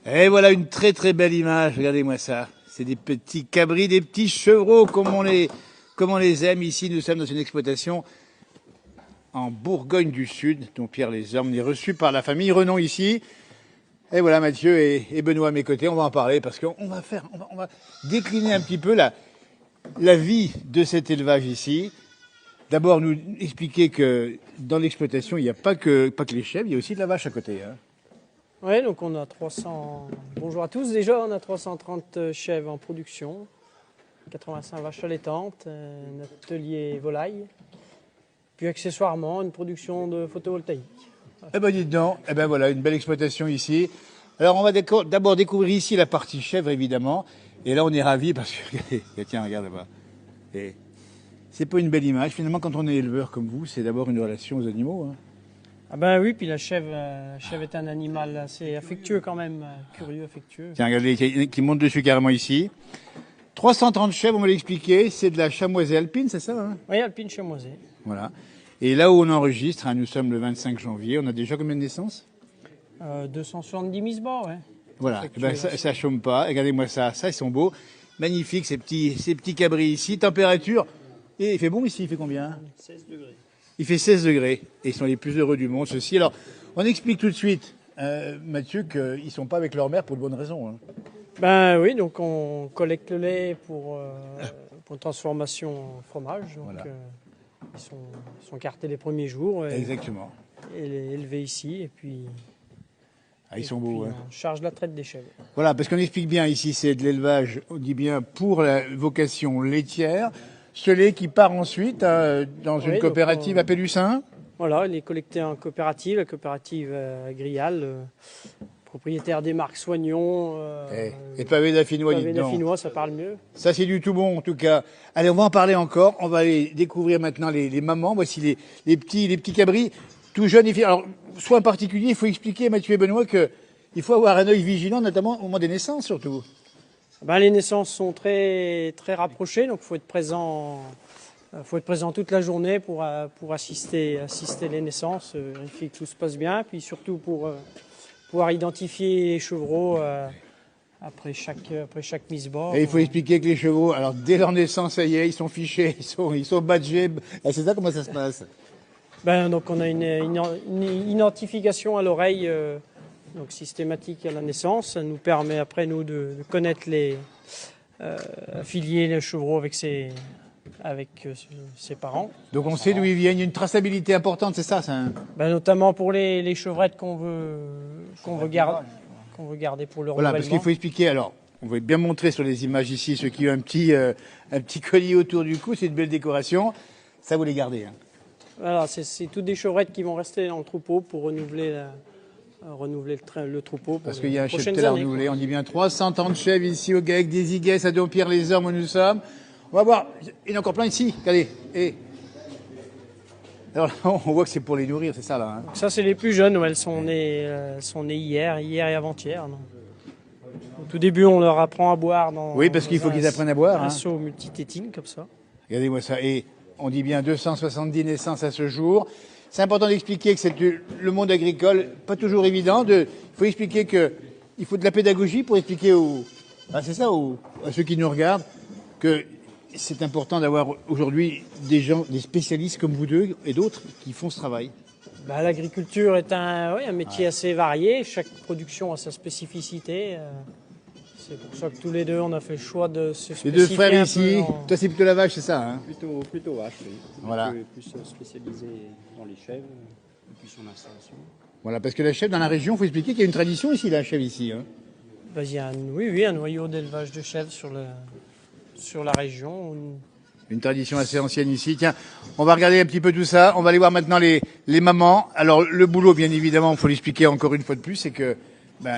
Et voilà une très très belle image, regardez-moi ça. C'est des petits cabris, des petits chevreaux comme on les aime ici. Nous sommes dans une exploitation en Bourgogne du Sud, dont Pierre Lesorme est reçu par la famille Renon ici. Et voilà Mathieu et Benoît à mes côtés, on va en parler parce qu'on va on va décliner un petit peu la vie de cet élevage ici. D'abord nous expliquer que dans l'exploitation, il n'y a pas que les chèvres, il y a aussi de la vache à côté. Hein. Oui, donc on a 300. Bonjour à tous. Déjà, on a 330 chèvres en production, 85 vaches allaitantes, un atelier volaille, puis accessoirement une production de photovoltaïque. Eh ben dites donc, eh ben voilà, une belle exploitation ici. Alors on va d'abord découvrir ici la partie chèvre évidemment. Et là on est ravis parce que, regardez, tiens, regarde là-bas. Et c'est pas une belle image. Finalement, quand on est éleveur comme vous, c'est d'abord une relation aux animaux. Hein. Ah ben oui, puis la chèvre est un animal assez affectueux quand même, curieux, affectueux. Tiens, regardez, qui monte dessus carrément ici. 330 chèvres, on me l'a expliqué, c'est de la chamoisée alpine, c'est ça hein. Oui, alpine chamoisée. Voilà. Et là où on enregistre, hein, nous sommes le 25 janvier, on a déjà combien de naissances 270 mises bas, ouais. Voilà, eh ben, ça chôme pas. Regardez-moi ça, ils sont beaux. Magnifiques ces petits cabris ici. Température, et il fait bon ici, il fait combien 16 degrés. Il fait 16 degrés. Et ils sont les plus heureux du monde, ceux-ci. Alors, on explique tout de suite, Mathieu, qu'ils ne sont pas avec leur mère pour de bonnes raisons. Hein. Ben oui, donc on collecte le lait pour transformation en fromage. Donc Voilà. ils sont cartés les premiers jours. Exactement. Et élevés ici. Et puis, Ah, ils sont beaux. Hein. on charge la traite des chèvres. Voilà, parce qu'on explique bien ici, c'est de l'élevage, on dit bien, pour la vocation laitière. Ce lait qui part ensuite dans une coopérative à Pélussin. Voilà, il est collecté en coopérative, la coopérative Grial, propriétaire des marques Soignon. Et pavé d'affinois, pavé d'affinois, ça parle mieux. Ça, c'est du tout bon, en tout cas. Allez, on va en parler encore. On va aller découvrir maintenant les mamans. Voici les petits cabris, tout jeunes. Alors, soit en particulier, il faut expliquer, Mathieu et Benoît, qu'il faut avoir un œil vigilant, notamment au moment des naissances, surtout. Ben, les naissances sont très, très rapprochées, donc il faut être présent. Faut être présent toute la journée pour assister les naissances, vérifier que tout se passe bien, puis surtout pour pouvoir identifier les chevreaux après chaque mise bas. Et il faut expliquer que les chevaux, alors dès leur naissance, ça y est, ils sont fichés, ils sont badgés. C'est ça comment ça se passe Ben, donc on a une identification à l'oreille donc systématique à la naissance. Ça nous permet après nous de connaître affilier les chevreaux avec ses parents. Donc on sait d'où ils viennent, il y a une traçabilité importante, c'est ça hein Ben, notamment pour les chevrettes qu'on veut garder pour le Voilà, parce qu'il faut expliquer, alors, on va bien montrer sur les images ici, ceux qui ont un petit collier autour du cou, c'est une belle décoration, ça vous les gardez. Hein. Voilà, c'est toutes des chevrettes qui vont rester dans le troupeau pour renouveler le troupeau. Parce qu'il y a un cheptel à renouveler, on dit bien 330 chèvres ici au GAEC des Iguès à Dompierre-les-Ormes où nous sommes. On va voir, il y en a encore plein ici, regardez. Et... Alors là, on voit que c'est pour les nourrir, c'est ça là. Hein. Ça, c'est les plus jeunes, elles sont nées hier et avant-hier. Au tout début, on leur apprend à boire. Oui, parce qu'il faut qu'ils apprennent à boire. Un hein. seau multitétine comme ça. Regardez-moi ça. Et on dit bien 270 naissances à ce jour. C'est important d'expliquer que c'est le monde agricole, pas toujours évident. Il faut expliquer qu'il faut de la pédagogie pour expliquer à ceux qui nous regardent, que c'est important d'avoir aujourd'hui des spécialistes comme vous deux et d'autres qui font ce travail. Bah, l'agriculture est un métier assez varié. Chaque production a sa spécificité. C'est pour ça que tous les deux, on a fait le choix de se spécifier. Les deux frères ici, toi c'est plutôt la vache, c'est ça hein Plutôt vache, oui. Voilà. Plus spécialisé dans les chèvres, depuis son installation. Voilà, parce que la chèvre dans la région, il faut expliquer qu'il y a une tradition ici, la chèvre ici. Hein. Bah, il y a un noyau d'élevage de chèvres sur la région. Une tradition assez ancienne ici. Tiens, on va regarder un petit peu tout ça. On va aller voir maintenant les mamans. Alors, le boulot, bien évidemment, il faut l'expliquer encore une fois de plus, c'est que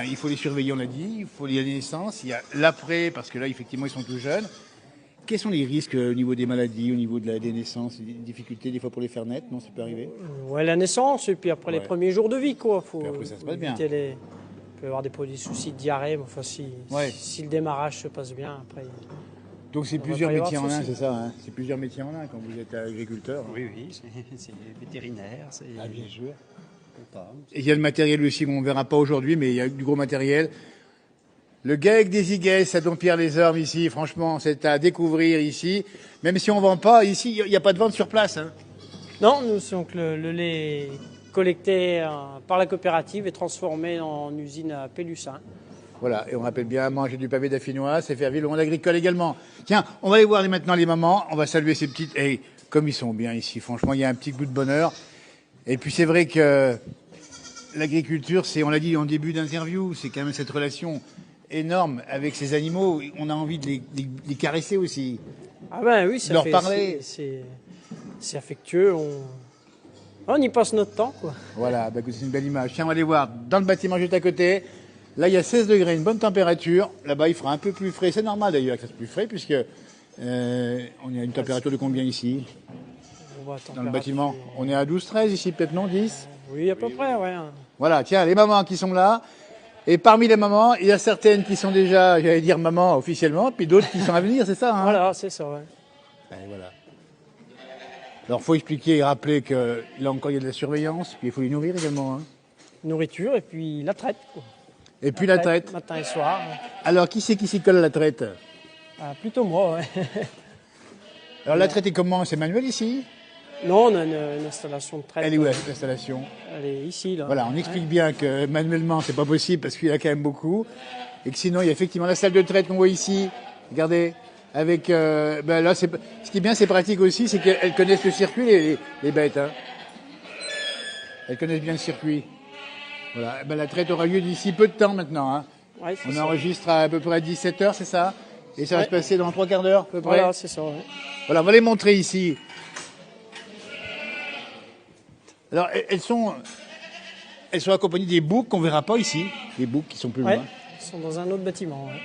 il faut les surveiller, on l'a dit. Il faut les naissances. Il y a l'après, parce que là, effectivement, ils sont tout jeunes. Quels sont les risques au niveau des maladies, au niveau des naissances, des difficultés des fois pour les faire naître? Non, ça peut arriver. Ouais, la naissance et puis après les premiers jours de vie, quoi. Puis après, ça se passe bien. Il peut y avoir des soucis de diarrhée, mais enfin, si le démarrage se passe bien, après. Donc c'est plusieurs métiers en un, c'est ça hein. C'est plusieurs métiers en un quand vous êtes agriculteur. Oui, c'est vétérinaire, c'est bien sûr. comptable. Et il y a le matériel aussi qu'on ne verra pas aujourd'hui, mais il y a du gros matériel. Le GAEC des Iguès à Dompierre-les-Ormes ici, franchement, c'est à découvrir ici. Même si on vend pas, ici, il n'y a pas de vente sur place. Hein. Non, donc le lait collecté par la coopérative est transformé en usine à Pélussin. Voilà, et on rappelle bien, manger du pavé d'affinois, c'est faire vivre le monde agricole également. Tiens, on va aller voir maintenant les mamans, on va saluer ces petites... Et comme ils sont bien ici, franchement, il y a un petit goût de bonheur. Et puis c'est vrai que l'agriculture, c'est, on l'a dit en début d'interview, c'est quand même cette relation énorme avec ces animaux. On a envie de les caresser aussi. Ah ben oui, ça leur fait, parler. C'est affectueux, on y passe notre temps, quoi. Voilà, bah, c'est une belle image. Tiens, on va aller voir dans le bâtiment juste à côté. Là, il y a 16 degrés, une bonne température. Là-bas, il fera un peu plus frais. C'est normal d'ailleurs que ça soit plus frais puisque on est à une température de combien ici? Dans le bâtiment, on est à 12-13 ici, peut-être non, 10? Oui, à peu près, ouais. Voilà, tiens, les mamans qui sont là. Et parmi les mamans, il y a certaines qui sont déjà, j'allais dire maman officiellement, puis d'autres qui sont à venir, c'est ça, hein? Voilà, c'est ça, ouais. Et voilà. Alors, faut expliquer et rappeler que là encore, il y a de la surveillance, puis il faut les nourrir également. Hein. Nourriture et puis la traite, quoi. Et puis la traite. Matin et soir. Alors, qui c'est qui s'y colle à la traite? Ah, plutôt moi, ouais. Alors, la traite est comment? C'est manuel ici? Non, on a une installation de traite. Elle est où l'installation? Elle est ici, là. Voilà, on explique bien que manuellement, c'est pas possible parce qu'il y en a quand même beaucoup. Et que sinon, il y a effectivement la salle de traite qu'on voit ici. Regardez. Avec, ben là, ce qui est bien, c'est pratique aussi, c'est qu'elles connaissent le circuit, les bêtes. Hein. Elles connaissent bien le circuit. Voilà. Ben, la traite aura lieu d'ici peu de temps maintenant. Hein. Ouais, on ça. enregistre à peu près à 17h, c'est ça? Et ça va se passer dans 3 quarts d'heure, à peu près? Voilà, c'est ça, ouais. Voilà, on va les montrer ici. Alors, elles sont accompagnées des boucs qu'on verra pas ici. Les boucs qui sont plus loin. Ils sont dans un autre bâtiment, ouais.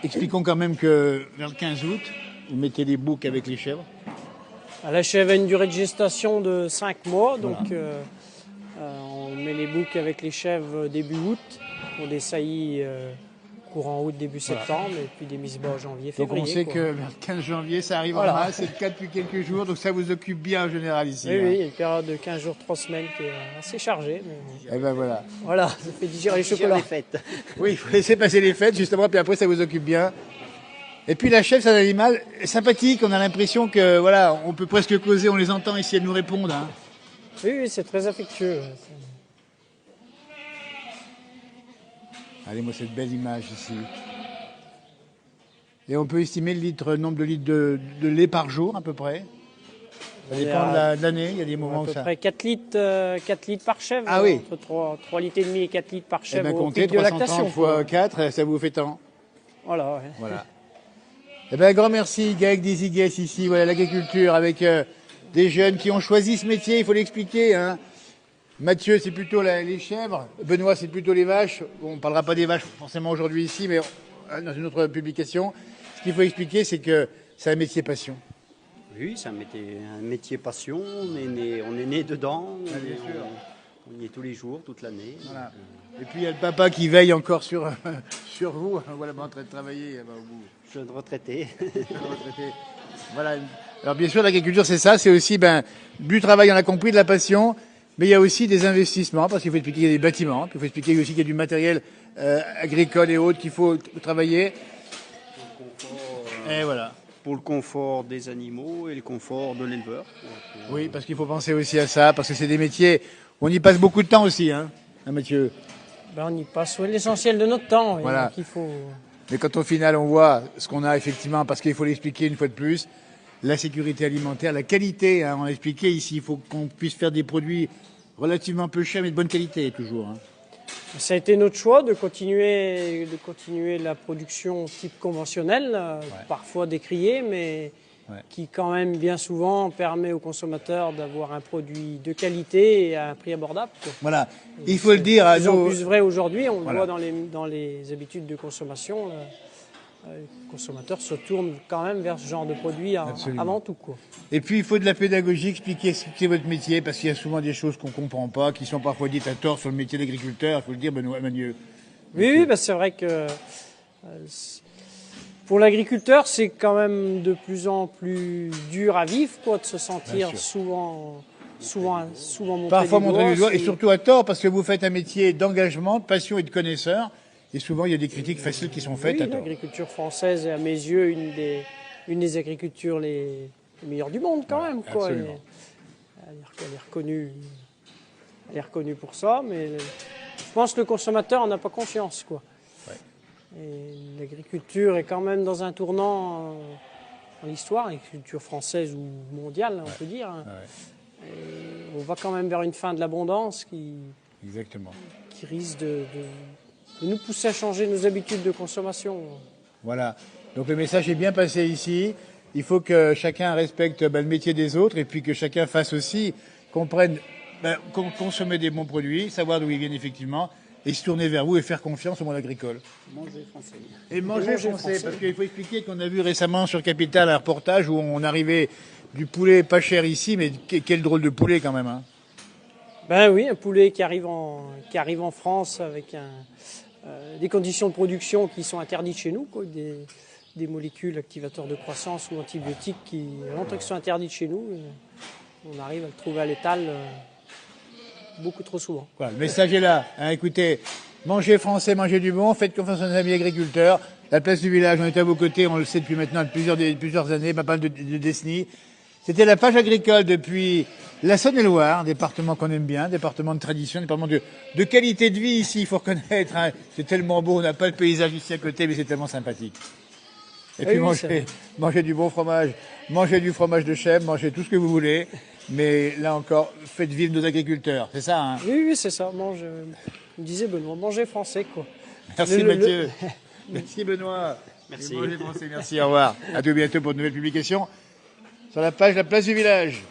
Expliquons quand même que vers le 15 août, vous mettez les boucs avec les chèvres. La chèvre a une durée de gestation de 5 mois, donc on met les boucs avec les chèvres début août pour des saillies courant août, début septembre, et puis des mises bas en janvier, février. Donc on sait que vers le 15 janvier, ça arrive en masse, c'est le cas depuis quelques jours, donc ça vous occupe bien en général ici. Oui, hein. oui, il y a une période de 15 jours, 3 semaines qui est assez chargée. Mais... Et ben voilà. Voilà, ça fait digérer les chocolats. Les fêtes. Oui, il faut laisser passer les fêtes justement, puis après ça vous occupe bien. Et puis la chèvre, c'est un animal sympathique, on a l'impression que voilà, on peut presque causer, on les entend ici, elles nous répondent. Hein. Oui, oui, c'est très affectueux. Allez, moi cette belle image ici. Et on peut estimer le nombre de litres de lait par jour à peu près. Ça dépend de l'année, il y a des moments où ça... À peu près 4 litres par chèvre. Ah oui. Entre 3 litres et demi et 4 litres par chèvre. Eh bien, au comptez pic de lactation. 330 fois 4, ça vous fait tant. Voilà, ouais. Voilà. Eh bien, grand merci, GAEC des Iguès ici, voilà l'agriculture avec des jeunes qui ont choisi ce métier, il faut l'expliquer. Hein. Mathieu, c'est plutôt les chèvres. Benoît, c'est plutôt les vaches. Bon, on ne parlera pas des vaches forcément aujourd'hui ici, mais dans une autre publication. Ce qu'il faut expliquer, c'est que c'est un métier passion. Oui, c'est un métier passion. On est né dedans. On y est tous les jours, toute l'année. Voilà. Et puis il y a le papa qui veille encore sur vous. Voilà, en train de travailler au bout. Jeune retraité. Voilà. Alors bien sûr, l'agriculture, c'est ça. C'est aussi du travail, on a compris, de la passion. Mais il y a aussi des investissements, parce qu'il faut expliquer qu'il y a des bâtiments, puis il faut expliquer aussi qu'il y a du matériel agricole et autres qu'il faut travailler. Et voilà. Pour le confort des animaux et le confort de l'éleveur. Oui, parce qu'il faut penser aussi à ça, parce que c'est des métiers où on y passe beaucoup de temps aussi, hein Mathieu? On y passe l'essentiel de notre temps. Voilà. Donc il faut... Mais quand au final on voit ce qu'on a effectivement, parce qu'il faut l'expliquer une fois de plus, la sécurité alimentaire, la qualité, hein, on a expliqué ici, il faut qu'on puisse faire des produits relativement peu chers mais de bonne qualité toujours. Hein. Ça a été notre choix de continuer la production type conventionnelle, parfois décriée, mais qui quand même bien souvent permet aux consommateurs d'avoir un produit de qualité et à un prix abordable. Quoi. Voilà, il faut le dire à nos... nos... plus vrai aujourd'hui, on le voit dans les habitudes de consommation. Les consommateurs se tournent quand même vers ce genre de produit avant tout. Quoi. Et puis il faut de la pédagogie, expliquer ce qu'est votre métier, parce qu'il y a souvent des choses qu'on ne comprend pas, qui sont parfois dites à tort sur le métier d'agriculteur, il faut le dire, Benoît Magneux. Oui, c'est vrai que pour l'agriculteur, c'est quand même de plus en plus dur à vivre, quoi, de se sentir souvent montré parfois du montré doigt. du doigt, et surtout à tort, parce que vous faites un métier d'engagement, de passion et de connaisseur. Et souvent, il y a des critiques faciles qui sont faites. Oui, l'agriculture française est à mes yeux une des agricultures les meilleures du monde quand même. Quoi. Absolument. Elle est reconnue pour ça, mais je pense que le consommateur n'en a pas conscience. Quoi. Ouais. Et l'agriculture est quand même dans un tournant dans l'histoire, l'agriculture française ou mondiale, on peut dire. Hein. Ouais. Et on va quand même vers une fin de l'abondance Exactement. qui risque de nous pousser à changer nos habitudes de consommation. Voilà. Donc le message est bien passé ici. Il faut que chacun respecte le métier des autres et puis que chacun fasse aussi, comprenne, consommer des bons produits, savoir d'où ils viennent effectivement et se tourner vers vous et faire confiance au monde agricole. Manger français. Et manger français, parce qu'il faut expliquer qu'on a vu récemment sur Capital un reportage où on arrivait du poulet pas cher ici, mais quel drôle de poulet quand même. Hein. Ben oui, un poulet qui arrive en France avec des conditions de production qui sont interdites chez nous, quoi, des molécules activateurs de croissance ou antibiotiques qui sont interdites chez nous. On arrive à le trouver à l'étal beaucoup trop souvent. Voilà, le message est là. Hein, écoutez, mangez français, mangez du bon, faites confiance à nos amis agriculteurs. La place du village, on est à vos côtés, on le sait depuis maintenant plusieurs années, pas mal de décennies. C'était la page agricole depuis la Saône-et-Loire, département qu'on aime bien, département de tradition, département de qualité de vie ici, il faut reconnaître. Hein. C'est tellement beau, on n'a pas le paysage ici à côté, mais c'est tellement sympathique. Et puis mangez du bon fromage, mangez du fromage de chèvre, mangez tout ce que vous voulez. Mais là encore, faites vivre nos agriculteurs, c'est ça hein. Oui, c'est ça. Me disait Benoît, manger français, quoi. Merci Mathieu. Merci Benoît. Merci. Manger français, merci, au revoir. À tout bientôt pour de nouvelles publications sur la page La Place du Village.